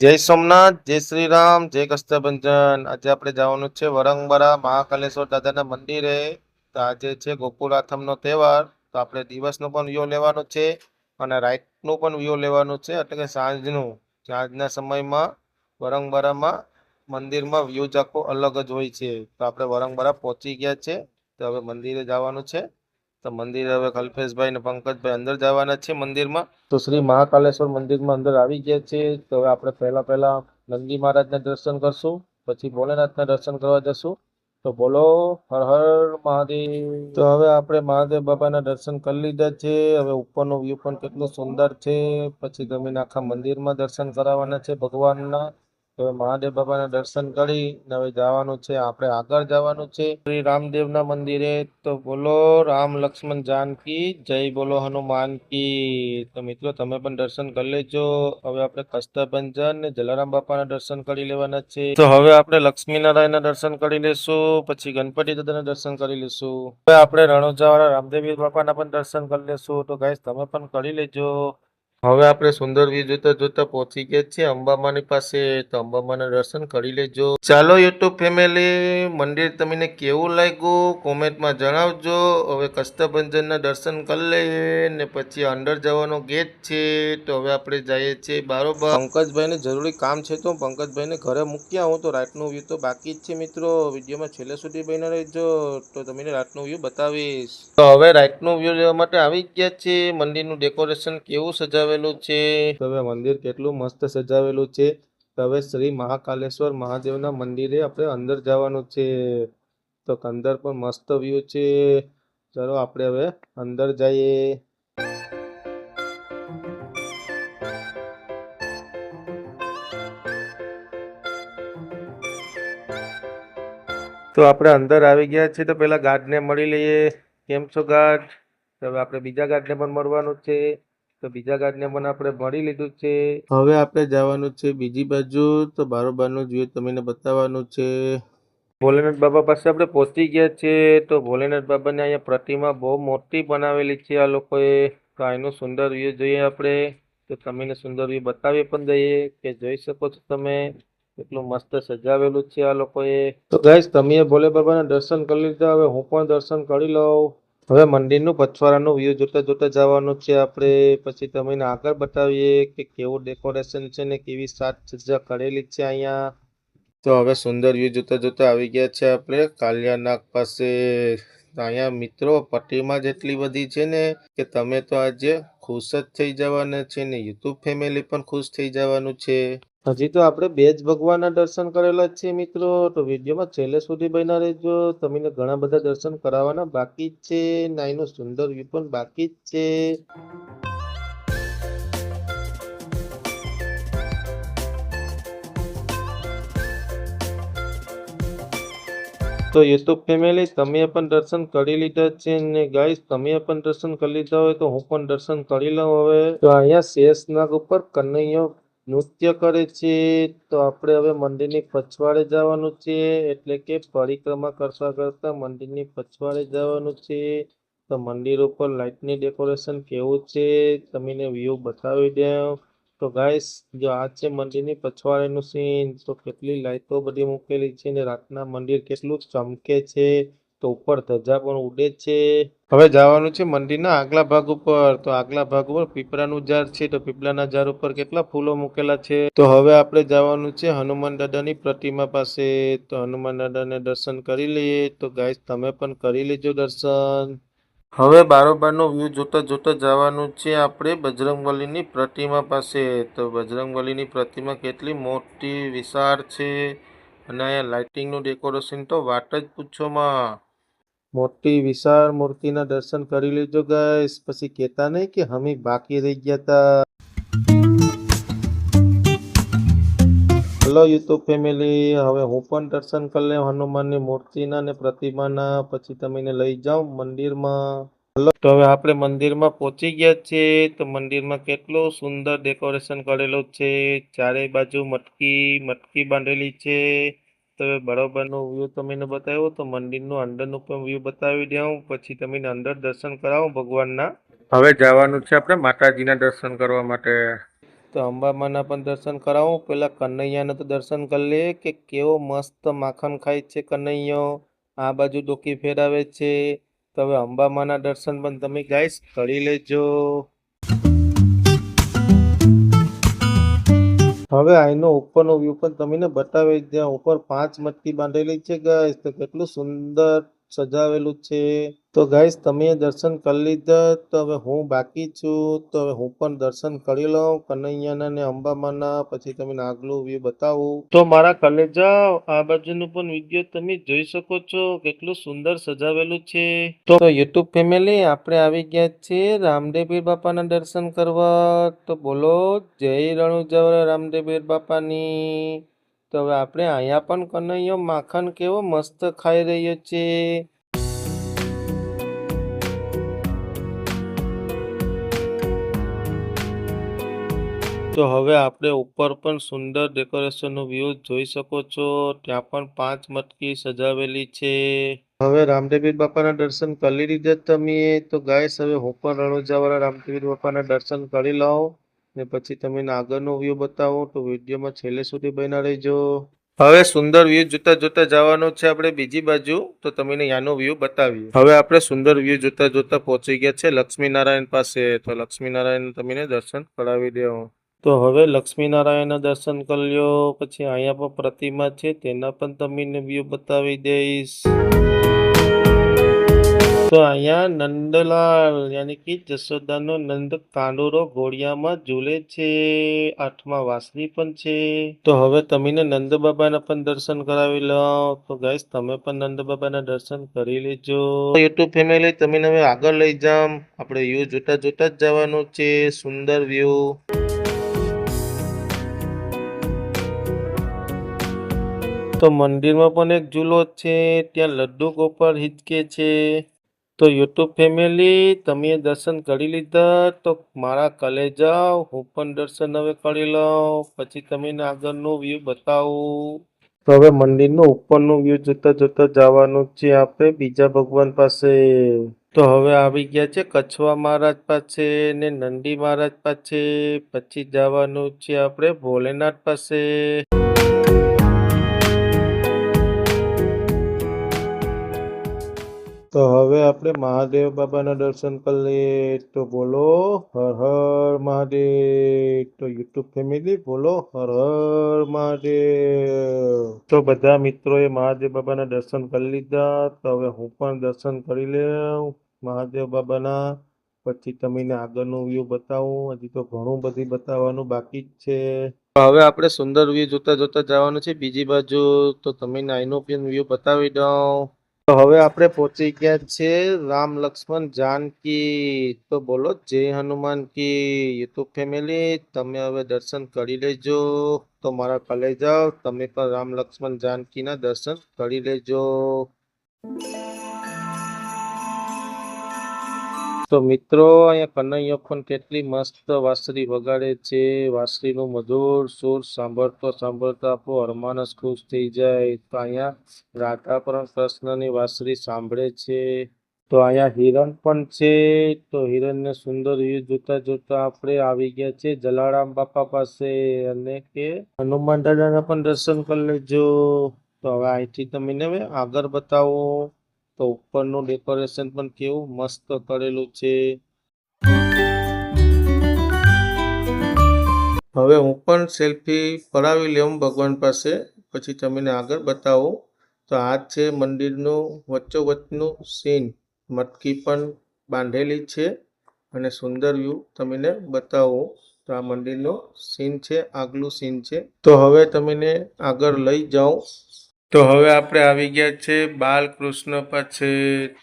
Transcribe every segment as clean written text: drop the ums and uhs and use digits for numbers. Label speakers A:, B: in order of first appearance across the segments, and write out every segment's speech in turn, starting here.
A: જય સોમનાથ, જય શ્રી રામ, જય કષ્ટભંજન। આજે આપણે જવાનું છે વરંગબરા મહાકાલેશ્વર દાદાના મંદિરે। તો આજે છે ગોકુળાથમનો તહેવાર, તો આપણે દિવસનો પણ વ્યૂ લેવાનો છે અને રાતનું પણ વ્યૂ લેવાનું છે, એટલે કે સાંજના સમયમાં વરંગબરામાં મંદિરમાં વ્યૂ જ આખો અલગ જ હોય છે। તો આપણે વરંગબરા પહોંચી ગયા છે, તો હવે મંદિરે જવાનું છે। તો મંદિરે હવે કલ્પેશભાઈ ને પંકજભાઈ અંદર જવાના છે મંદિરમાં। તો શ્રી મહાકાલેશ્વર મંદિરમાં અંદર આવી ગયા છે। તો હવે આપણે પહેલા નંદી મહારાજના દર્શન કરશું, પછી ભોલેનાથના દર્શન કરવા જશું। તો બોલો હર હર મહાદેવ। તો હવે આપણે મહાદેવ બાબાના દર્શન કરી લીધા છે। હવે ઉપરનો વ્યૂ પણ કેટલો સુંદર છે। પછી ગમીને આખા મંદિરમાં દર્શન કરાવવાના છે ભગવાનના। તો હવે મહાદેવ બાબાના દર્શન કરી હવે જવાનું છે, આપણે આગળ જવાનું છે શ્રી રામદેવના મંદિરે। તો બોલો રામ લક્ષ્મણ જાનકી જય, બોલો હનુમાન કી। તો મિત્રો તમે પણ દર્શન કરી લેજો। હવે આપણે કષ્ટભંજન ને જલારામ બાપાના દર્શન કરી લેવાના છે। તો હવે આપણે લક્ષ્મીનારાયણના દર્શન કરી લેશું, પછી ગણપતિ દાદાના દર્શન કરી લેશું। હવે આપણે રણોજાવાળા રામદેવી બાપાના પણ દર્શન કરી લેશું। તો ગાઈસ તમે પણ કરી લેજો। હવે આપણે સુંદર વ્યૂ જોતા જોતા પહોંચી ગયા છીએ અંબામાની પાસે। તો અંબામાના દર્શન કરી લેજો। ચાલો યુટ્યુબ ફેમિલી, મંદિર તમને કેવું લાગ્યું કોમેન્ટમાં જણાવજો। હવે કષ્ટભંજનના દર્શન કરી લઈએ ને પછી અંદર જવાનો ગેટ છે। તો હવે આપણે જઈએ છીએ બારોબાર। પંકજભાઈને જરૂરી કામ છે, તો પંકજભાઈને ઘરે મૂક્યા હું। તો રાતનું વ્યૂ તો બાકી જ છે મિત્રો, વિડીયોમાં છેલ્લે સુધી બન્યા રહેજો, તો તમને રાતનું વ્યૂ બતાવીશ। તો હવે રાતનું વ્યૂ લેવા માટે આવી ગયા છે। મંદિરનું ડેકોરેશન કેવું સજાવેલું છે, તો હવે મંદિર કેટલું મસ્ત સજાવેલું છે। તો હવે શ્રી મહાકાલેશ્વર મહાદેવના મંદિરે આપણે અંદર જવાનું છે। તો અંદર પણ મસ્ત વ્યૂ છે। ચલો આપણે હવે અંદર જઈએ। તો આપણે અંદર આવી ગયા છીએ, તો પેલા ગાર્ડને મળી લઈએ। કેમ છો ગાર્ડ? તો હવે આપણે બીજા ગાર્ડને પણ મળવાનું છે। તો બીજા ગાર્ડને પણ આપણે મળી લીધું છે। હવે આપણે જવાનું છે બીજી બાજુ। તો બારોબારનું વ્યૂ તમને બતાવવાનું છે। ભોલેનાથ બાબા પાસે આપણે પહોંચી ગયા છે। તો ભોલેનાથ બાબાની અહીંયા પ્રતિમા બહુ મોટી બનાવેલી છે આ લોકોએ। તો અહીંનું સુંદર વ્યૂ જોઈએ આપણે। તો તમને સુંદર વ્યૂ બતાવી પણ દઈએ કે જોઈ શકો છો તમે કેટલું મસ્ત સજાવેલું છે આ લોકોએ। તો ગાઈસ તમે ભોલે બાબાના દર્શન કરી લીધા, હવે હું પણ દર્શન કરી લઉં। હવે મંદિરનું પછવાડાનું વ્યૂ જોતા જોતા જવાનું છે આપણે। પછી તમને આગળ બતાવીએ કે કેવું ડેકોરેશન છે ને કેવી સાજ સજ્જા કરેલી છે અહીંયા। તો હવે સુંદર વ્યૂ જોતા જોતા આવી ગયા છે આપણે કાલિયાનાગ પાસે। તો અહીંયા મિત્રો પ્રતિમા જેટલી બધી છે ને કે તમે તો આજે ખુશ જ થઈ જવાના છે ને યુટ્યુબ ફેમિલી પણ ખુશ થઈ જવાનું છે। હજી તો આપણે બે જ ભગવાનના દર્શન કરેલા છે મિત્રો, તો વિડીયોમાં છેલ્લે સુધી બન્યા રહેજો। તમને ઘણા બધા દર્શન કરાવવાના બાકી જ છે ને એનું સુંદર વ્યૂ પણ બાકી જ છે। તો યુટ્યુબ ફેમિલી તમે પણ દર્શન કરી લીધા છે ને ગાઈસ તમે પણ દર્શન કરી લીધા હોય તો હું પણ દર્શન કરી લઉં હવે। તો અહીંયા શેષનાગ ઉપર કનૈયો નૃત્ય કરે છે। તો આપણે હવે મંદિરની પછવાડે જવાનું છે, એટલે કે પરિક્રમા કરતા કરતા મંદિરની પછવાડે જવાનું છે। તો મંદિર ઉપર લાઇટની ડેકોરેશન કેવું છે તમને વ્યૂ બતાવી દઉં। તો ગાઈસ જો આ છે મંદિરની પછવાડેનું સીન। તો કેટલી લાઈટો બધી મૂકેલી છે ને રાતના મંદિર કેટલું ચમકે છે। તો ઉપર ધજા પણ ઉડે છે। હવે જવાનું છે મંદિરના આગલા ભાગ ઉપર। તો આગલા ભાગ ઉપર પીપળાનું ઝાડ છે। તો પીપળાના ઝાડ ઉપર કેટલા ફૂલો મૂકેલા છે। તો હવે આપણે જવાનું છે હનુમાન દાદાની પ્રતિમા પાસે। તો હનુમાન દાદાને દર્શન કરી લઈએ। તો ગાઈસ તમે પણ કરી લેજો દર્શન। હવે બારોબારનો વ્યૂ જોતા જોતા જવાનું છે આપણે બજરંગબલીની પ્રતિમા પાસે। તો બજરંગબલીની પ્રતિમા કેટલી મોટી વિશાળ છે અને અહીંયા લાઇટિંગનું ડેકોરેશન તો વાત જ પૂછોમાં। મોટી વિશાળ મૂર્તિના દર્શન કરી લેજો ગાઈસ, પછી કહેતા નહીં કે અમે બાકી રહી ગયા હતા। હેલો યુટ્યુબ ફેમિલી, હવે હું પણ દર્શન કરી લઉં હનુમાનની મૂર્તિના ને પ્રતિમાના, પછી તમને લઈ જાઉં મંદિરમાં। તો હવે આપણે મંદિરમાં પહોંચી ગયા છીએ। તો મંદિરમાં કેટલું સુંદર ડેકોરેશન કરેલું છે, ચારે બાજુ મટકી બાંધેલી છે। તો બરોબરનું વ્યૂ તમને બતાવ્યું, તો મંદિરનું અંદરનું પણ વ્યૂ બતાવી દઉં, પછી તમને અંદર દર્શન કરાવું ભગવાનના। હવે જવાનું છે આપણે માતાજીના દર્શન કરવા માટે। તો અંબામાના પણ દર્શન કરાવું. પેલા કનૈયાને તો દર્શન કરી લે કે કેવો મસ્ત માખણ ખાય છે કનૈયો. આ બાજુ ડોકી ફેરાવે છે. તો હવે અંબામાના દર્શન પણ તમે ગાઈસ કરી લેજો. હવે આઈનો ઉપરનો વ્યૂ પણ તમને બતાવી જ્યાં ઉપર 5 મટકી બાંધેલી છે ગાઈસ. તો કેટલું સુંદર સજાવેલું છે. તો ગાઈસ તમે દર્શન કરી લીધા. તો હવે હું બાકી છું. તો હવે હું પણ દર્શન કરી લઉં કનૈયાના ને અંબામાના. પછી તમને આગલું વ્યૂ બતાવું. તો મારા કલેજા આ બાજુનું પણ વિડીયો તમે જોઈ શકો છો કેટલું સુંદર સજાવેલું છે. તો યુટ્યુબ ફેમિલી આપણે આવી ગયા છીએ રામદેવપીર બાપાના દર્શન કરવા. તો બોલો જય રણુજાવરા રામદેવપીર બાપાની. તો હવે આપણે અહીંયા પણ કનૈયો માખણ કેવો મસ્ત ખાઈ રહ્યો છે. તો હવે આપણે ઉપર પણ સુંદર ડેકોરેશનનો વ્યૂ જોઈ શકો છો. ત્યાં પણ 5 મટકી સજાવેલી છે. હવે રામદેવપીર બાપાના દર્શન કરી લીધા તમે. તો ગાઈસ હવે હું પણ રણુજાવાળા રામદેવપીર બાપાના દર્શન કરી લઉં ને પછી તમને આગળનો વ્યૂ બતાવું. તો વિડીયોમાં છેલ્લે સુધી બન્યા રહેજો. હવે સુંદર વ્યૂ જોતા જોતા જવાનું છે આપણે બીજી બાજુ. તો તમને યાનો વ્યૂ બતાવીએ. હવે આપણે સુંદર વ્યૂ જોતા જોતા પહોંચી ગયા છે લક્ષ્મીનારાયણ પાસે. તો લક્ષ્મીનારાયણ તમને દર્શન કરાવી દેવું. તો હવે લક્ષ્મીનારાયણના દર્શન કરી લ્યો. પછી અહીંયા પણ પ્રતિમા છે તેના પણ તમને વ્યૂ બતાવી દઈશ. તો અહીંયા નંદલાલ યાની કે જશોદાનો નંદ કાંડોરો ઘોડિયામાં ઝૂલે છે. 8માં વાસળી પણ છે. તો હવે તમને નંદ બાબાના પણ દર્શન કરાવી લો. તો ગાઈસ તમે પણ નંદ બાબાના દર્શન કરી લેજો. યુટ્યુબ ફેમિલી તમને હવે આગળ લઈ જામ. આપણે વ્યૂ જોતા જોતા જ જવાનું છે. સુંદર વ્યૂ. તો મંદિરમાં પણ એક ઝૂલો છે. ત્યાં લડ્ડુ ગોપાલ હિચકે છે. તો યુટ્યુબ ફેમિલી તમે દર્શન કરી લીધા. તો મારા કલેજા હું પણ દર્શન હવે કરી લઉં. પછી તમને આગળનું વ્યૂ બતાવું. તો હવે મંદિરનું ઉપરનું વ્યૂ જોતા જોતા જવાનું છે આપણે બીજા ભગવાન પાસે. તો હવે આવી ગયા છે કછવા મહારાજ પાસે ને નંદી મહારાજ પાસે. પછી જવાનું છે આપણે ભોલેનાથ પાસે. તો હવે આપણે મહાદેવ બાબાના દર્શન કરી લઈએ. તો બોલો હર હર મહાદેવ. તો યુટ્યુબ ફેમિલી બોલો હર હર મહાદેવ. તો બધા મિત્રોએ મહાદેવ બાબાના દર્શન કરી લીધા. તો હવે હું પણ દર્શન કરી લઉં મહાદેવ બાબાના. પછી તમને આગળનું વ્યૂ બતાવું. હજી તો ઘણું બધી બતાવવાનું બાકી જ છે. હવે આપણે સુંદર વ્યૂ જોતા જોતા જવાનું છે બીજી બાજુ. તો તમને આઈનો પણ વ્યૂ બતાવી દઉં. તો હવે આપણે પહોંચી ગયા છે રામ લક્ષ્મણ જાનકી. તો બોલો જય હનુમાન કી. યુટ્યુબ ફેમિલી તમે હવે દર્શન કરી લેજો. તો મારા કલેજાઓ તમે પણ રામ લક્ષ્મણ જાનકીના દર્શન કરી લેજો. તો મિત્રો અહીંયા કનૈયો પણ કેટલી મસ્ત વાંસળી વગાડે છે. વાંસળીનું મધુર સુર સાંભળતો સાંભળતો આપણો હરમાનસ ખુશ થઈ જાય. તો અહીંયા રાધા પણ કૃષ્ણની વાંસળી સાંભળે છે. તો અહીંયા હિરણ પણ છે. તો હિરણને સુંદર વ્યૂ જોતા જોતા આપણે આવી ગયા છે જલારામ બાપા પાસે. અને કે હનુમાન દાદાના પણ દર્શન કરી લેજો. તો હવે અહીંથી તમને હવે આગળ બતાવો. તો ઉપરનું ડેકોરેશન પણ કેવું મસ્ત કરેલું છે. હવે હું પણ સેલ્ફી પડાવી લઉં ભગવાન પાસે. પછી તમને આગળ બતાવું. તો આ છે મંદિરનું વચ્ચોવચ્ચનું સીન. મટકી પણ બાંધેલી છે અને સુંદર વ્યૂ તમને બતાવું. તો આ મંદિરનો સીન છે આગલું સીન છે. તો હવે તમને આગળ લઈ જાઉં. તો હવે આપણે આવી ગયા છે બાલકૃષ્ણ પાસે.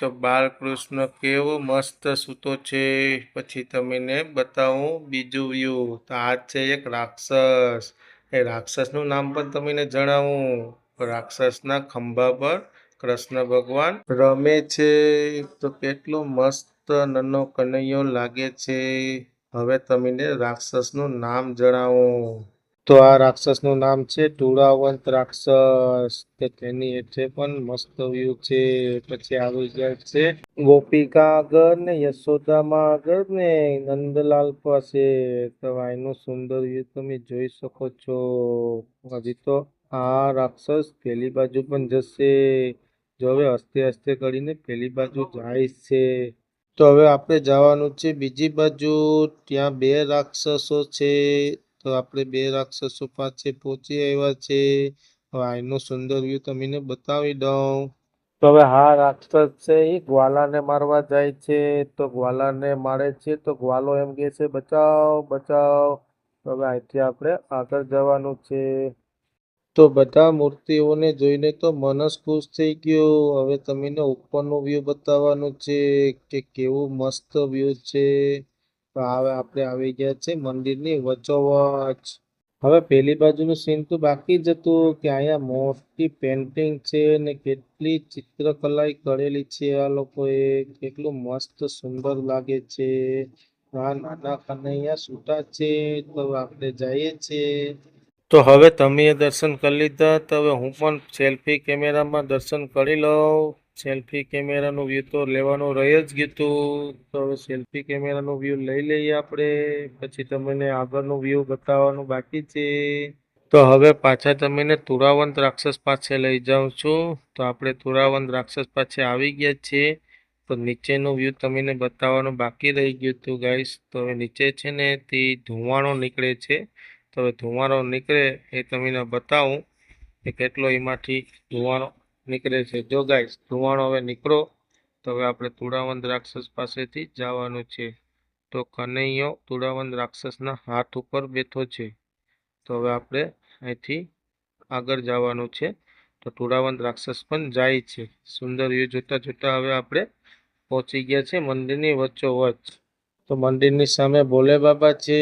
A: તો બાલકૃષ્ણ કેવો મસ્ત સૂતો છે. પછી તમને બતાવું બીજું વ્યૂ. તો આ છે એક રાક્ષસ. એ રાક્ષસનું નામ પણ તમને જણાવું. રાક્ષસના ખંભા પર કૃષ્ણ ભગવાન રમે છે. તો કેટલો મસ્ત નાનો કનૈયો લાગે છે. હવે તમને રાક્ષસનું નામ જણાવું. તો આ રાક્ષસનું નામ છે તુળાવંત રાક્ષસ. તેની હેઠે પણ મસ્ત વ્યૂ છે. પછી આવી જાય છે ગોપિકા આગળ ને યશોદામાં આગળ ને નંદલાલ પાસે. તો અહીંનું સુંદર વ્યૂ તમે જોઈ શકો છો. હજી તો આ રાક્ષસ પેલી બાજુ પણ જશે. જો હવે હસતે હસતે કરીને પેલી બાજુ જાય છે. તો હવે આપણે જવાનું છે બીજી બાજુ. ત્યાં બે રાક્ષસો છે. તો આપણે બે રાક્ષસો પાસે પહોંચી આવ્યા છે. હવે અહીંનું સુંદર વ્યૂ તમને બતાવી દઉં. તો હવે હા રાક્ષસ છે એ ગ્વાલાને મારવા જાય છે. તો ગ્વાલાને મારે છે તો ગ્વાલો એમ કહે છે બચાવ બચાવ. તો હવે અહીંથી આપણે આગળ જવાનું છે. તો બધા મૂર્તિઓને જોઈને તો મન જ ખુશ થઈ ગયું. હવે તમને ઉપરનું વ્યૂ બતાવવાનું છે કે કેવું મસ્ત વ્યૂ છે. તો હવે આપણે આવી ગયા છે મંદિરની વચ્ચોવચ. હવે પેલી બાજુનું સીન તો બાકી જ હતું કે અહીંયા મોટી પેન્ટિંગ છે ને કેટલી ચિત્રકલા કરેલી છે આ લોકોએ. કેટલું મસ્ત સુંદર લાગે છે. આ નાના કનૈયા સૂતા છે. તો આપણે જઈએ છીએ. તો હવે તમે દર્શન કરી લીધા. તો હવે હું પણ સેલ્ફી કેમેરામાં દર્શન કરી લઉં. સેલ્ફી કેમેરાનું વ્યૂ તો લેવાનું રહી જ ગયું હતું. તો હવે સેલ્ફી કેમેરાનું વ્યૂ લઈ લઈએ આપણે. પછી તમને આગળનું વ્યૂ બતાવવાનું બાકી છે. તો હવે પાછા તમને તુરાવંત રાક્ષસ પાસે લઈ જાઉં છું. તો આપણે તુરાવંત રાક્ષસ પાસે આવી ગયા છીએ. તો નીચેનું વ્યૂ તમને બતાવવાનું બાકી રહી ગયું હતું ગાઈસ. તો હવે નીચે છે ને તે ધુવાણો નીકળે છે. તો હવે ધુવાણો નીકળે એ તમને બતાવું કે કેટલો એમાંથી ધુવાણો નીકળે છે. જો ગાઈસ ધુવાણો હવે નીકળો. તો હવે આપણે તુળાવંત રાક્ષસ પાસેથી જવાનું છે. તો કનૈયો તુળાવંત રાક્ષસના હાથ ઉપર બેઠો છે. તો હવે આપણે અહીંથી આગળ જવાનું છે. તો તુળાવંત રાક્ષસ પણ જાય છે. સુંદર વ્યૂ જોતા જોતા હવે આપણે પહોંચી ગયા છે મંદિરની વચ્ચોવચ. તો મંદિરની સામે ભોલે બાબા છે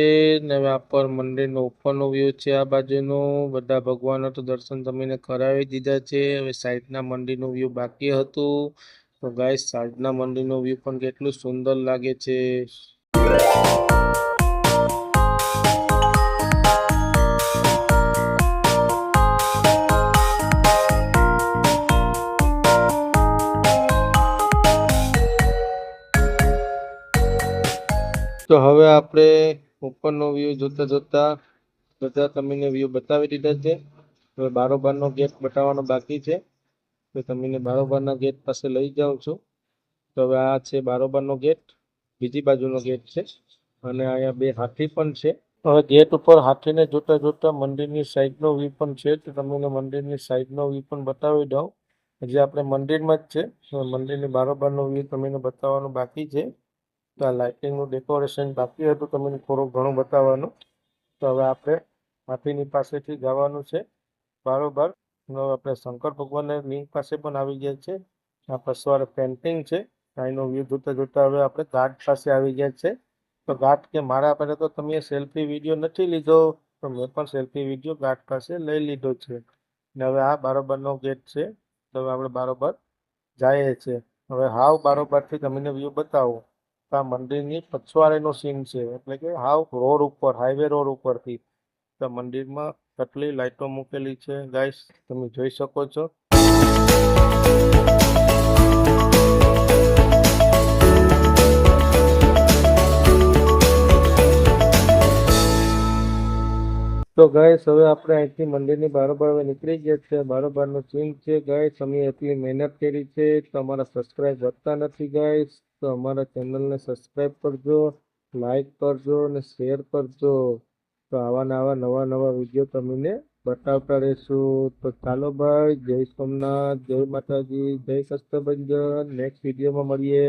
A: ને હવે આ પર મંદિરનો ઉપરનો વ્યૂ છે આ બાજુનું. બધા ભગવાનો તો દર્શન તમને કરાવી દીધા છે. હવે સાઈડના મંદિરનું વ્યૂ બાકી હતું. તો ગાઈસ સાઈડના મંદિરનું વ્યૂ પણ કેટલું સુંદર લાગે છે. તો હવે આપણે ઉપરનો વ્યૂ જોતા જોતા બધા તમને વ્યૂ બતાવી દીધા છે. હવે બારોબારનો ગેટ બતાવવાનો બાકી છે. તો તમને બારોબારના ગેટ પાસે લઈ જાઉં છું. તો હવે આ છે બારોબારનો ગેટ. બીજી બાજુનો ગેટ છે અને અહીંયા બે હાથી પણ છે. હવે ગેટ ઉપર હાથીને જોતા જોતા મંદિરની સાઈડનો વ્યૂ પણ છે. તો તમને મંદિરની સાઈડનો વ્યૂ પણ બતાવી દઉં. હજી આપણે મંદિરમાં જ છે. મંદિરની બારોબારનો વ્યૂ તમને બતાવવાનું બાકી છે. તો આ લાઇટિંગનું ડેકોરેશન બાકી હતું તમને થોડું ઘણું બતાવવાનું. તો હવે આપણે હાથીની પાસેથી જવાનું છે બારોબાર. હવે આપણે શંકર ભગવાનના લિંગ પાસે પણ આવી ગયા છે. આ પસવારે પેન્ટિંગ છે. અહીંનો વ્યૂ જોતા જોતા હવે આપણે ઘાટ પાસે આવી ગયા છે. તો ઘાટ કે મારા પાસે તો તમે સેલ્ફી વિડીયો નથી લીધો. તો મેં પણ સેલ્ફી વિડીયો ઘાટ પાસે લઈ લીધો છે. ને હવે આ બારોબારનો ગેટ છે. તો હવે આપણે બારોબાર જઈએ છીએ. હવે હાવ બારોબારથી તમને વ્યૂ બતાવો. આ મંદિરની પછવાડેનો સીન છે. એટલે કે હાવ રોડ ઉપર હાઈવે રોડ ઉપરથી તો મંદિરમાં કેટલી લાઈટો મૂકેલી છે ગાઈસ તમે જોઈ શકો છો. તો ગાઈસ હવે આપણે અહીંથી મંદિરની બારોબાર હવે નીકળી ગયા છે. બારોબારનો સીન છે ગાઈસ. અમે એટલી મહેનત કરી છે. તો અમારા સબસ્ક્રાઈબ વધતા નથી ગાઈસ. તો અમારા ચેનલને સબસ્ક્રાઈબ કરજો, લાઈક કરજો અને શેર કરજો. તો આવા નવા વિડીયો તમને બતાવતા રહેશું. તો ચાલો ભાઈ, જય સોમનાથ, જય માતાજી, જય કષ્ટભંજન. નેક્સ્ટ વિડીયોમાં મળીએ.